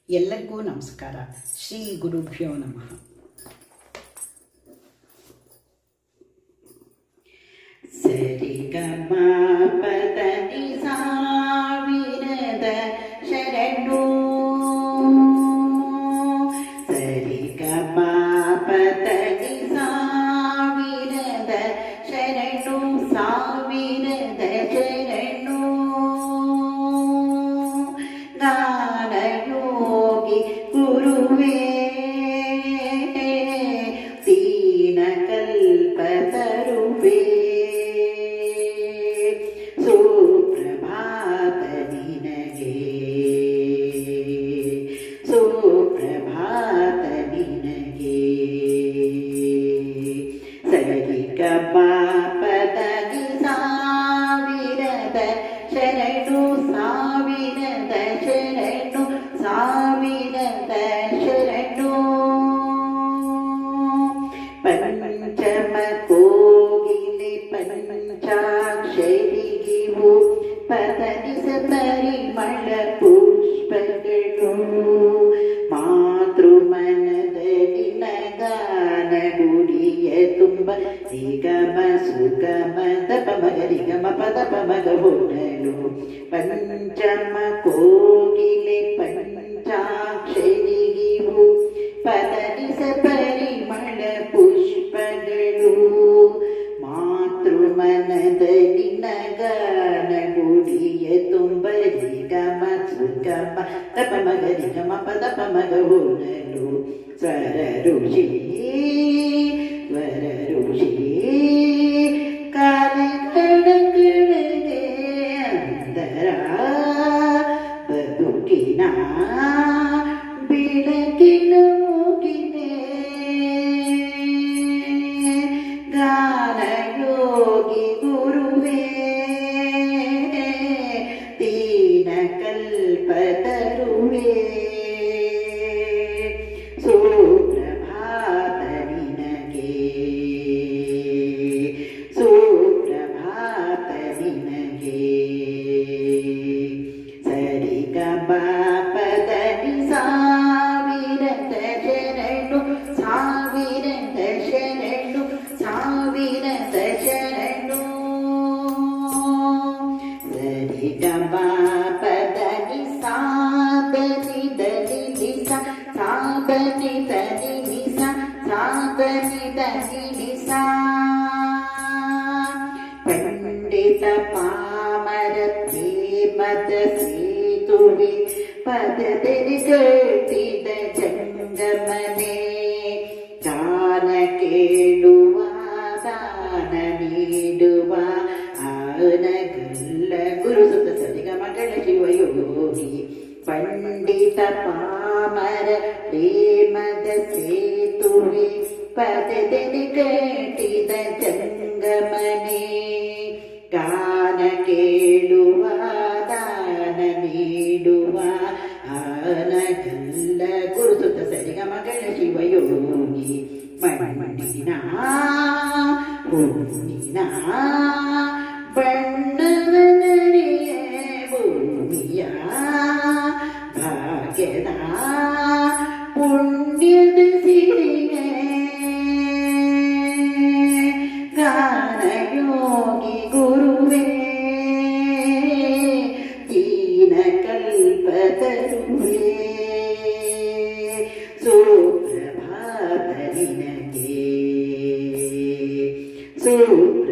ಎಲ್ಲರಿಗೂ ನಮಸ್ಕಾರ. ಶ್ರೀ ಗುರುಭ್ಯೋ ನಮಃ. ಸರಿ ಗಮ ಪದ ನಿ ಸಾವಿರದ ಶರಣು, ಸರಿ ಗಮ ಪದ ನಿ ಸಾವಿರದ ಶರಣು, ಸಾವಿರದ ಶರಣು. ಜ್ಞಾನಯೋಗಿ ಗುರುವೇ ದೀನ ಕಲ್ಪತರುವೇ, ಸುಪ್ರಭಾತ ನಿನಗೆ, ಸುಪ್ರಭಾತ ನಿನಗೆ. ಸರಿ ಗಮ ಪದ ನಿ ಸಾವಿರದ ಶರಣು, ಸಾವಿರದ ಶರಣು, ಸಾವಿರದ ಶರಣು. ಪಂಚಮ ಕೋಗಿಲೆ ಪಂಚಾಕ್ಷರಿಗಿವು ಪದನಿಸ ಪರಿಮಳ ಪುಷ್ಪಗಳು, ಮಾತೃಮನದಲ್ಲಿ ನಗಾನ ಗುಡಿಯ ತುಂಬ ನಿಗಮ ಸುಗಮ ದಪ ಮಗರಿ ಗಮ ಪದ ಪಮಗ ಹೊಡಲು. ಪಂಚಮ ಕೋಗಿಲೆ ಪಂಚಾಕ್ಷರಿಗಿವು ಪದನಿಸ ಪರಿಮಳ ಪುಷ್ಪಗಳು, ಮಾತೃಮನದಲ್ಲಿ ನಗಾನ ಗುಡಿಯ ತುಂಬ ಗಮ ಸುಗಮ ದಪ ಮಗರಿ ಗಮ ಪದ ಪಮಗ ಹೊಡಲು. ಸ್ವರ ಋಷಿ ಸ್ವರ ಋಷಿ ಕಾಲಗಳಿಗೆ ಅಂತರ ಬದುಕಿನ ಬೆಳಕಿನ ಮುಗಿನೆ, ಜ್ಞಾನಯೋಗಿ ಗುರುವೇ ದೀನ ಕಲ್ಪತರುವೇ, ಸುಪ್ರಭಾತ ನಿನಗೆ, ಸುಪ್ರಭಾತ ನಿನಗೆ. ಸರಿ ಗಮ ಪದ ನಿ ಸಾವಿರದ ಶರಣು, ಸಾವಿರದ ಶರಣು, ಸಾವಿರದ ಶರಣು. ಸರಿ ಗಮ ಪದ ನಿ ಸಾಧನಿ ಧನಿ ನಿಸ, ಸಾಧನಿ ಧನಿ ನಿಸ, ಸಾಧನಿ ಧನಿ ನಿಸ. ಪಂಡಿತ ಪಾಮರ ಪ್ರೇಮದ ಸೇತುವೆ ಪದದಲ್ಲಿ ಕಟ್ಟಿದ ಜಂಗಮನೆ, ದಾನ ಕೇಳುವ ದಾನ ನೀಡುವ ಆನಗಲ್ಲ ಗುರುಸುತ ಸರಿಗಮಗಳ ಶಿವಯೋಗಿ. ಪಂಡಿತ ಪಾಮರ ಪ್ರೇಮದ ಸೇತುವೆ ಪದದಲ್ಲಿ ಕಟ್ಟಿದ ಜಂಗಮನೆ, ಗಾನ ಕೇಳುವ ದಾನ ನೀಡುವ ಆನಗಲ್ಲ ಗುರುಸುತ ಸರಿಗಮಗಳ ಶಿವಯೋಗಿ. ಮಣ್ಣಿನ ಹೂವಿನ ಬಣ್ಣವನರಿಯ ಭೂಮಿಯ ಭಾಗ್ಯದ ಪುಣ್ಯದ ಸಿರಿಯೇ, ಜ್ಞಾನಯೋಗಿ ಗುರುವೇ ದೀನ ಕಲ್ಪತರುವೇ, ಸುಪ್ರಭಾತ ನಿನಗೆ, ಸುಪ್ರಭಾತ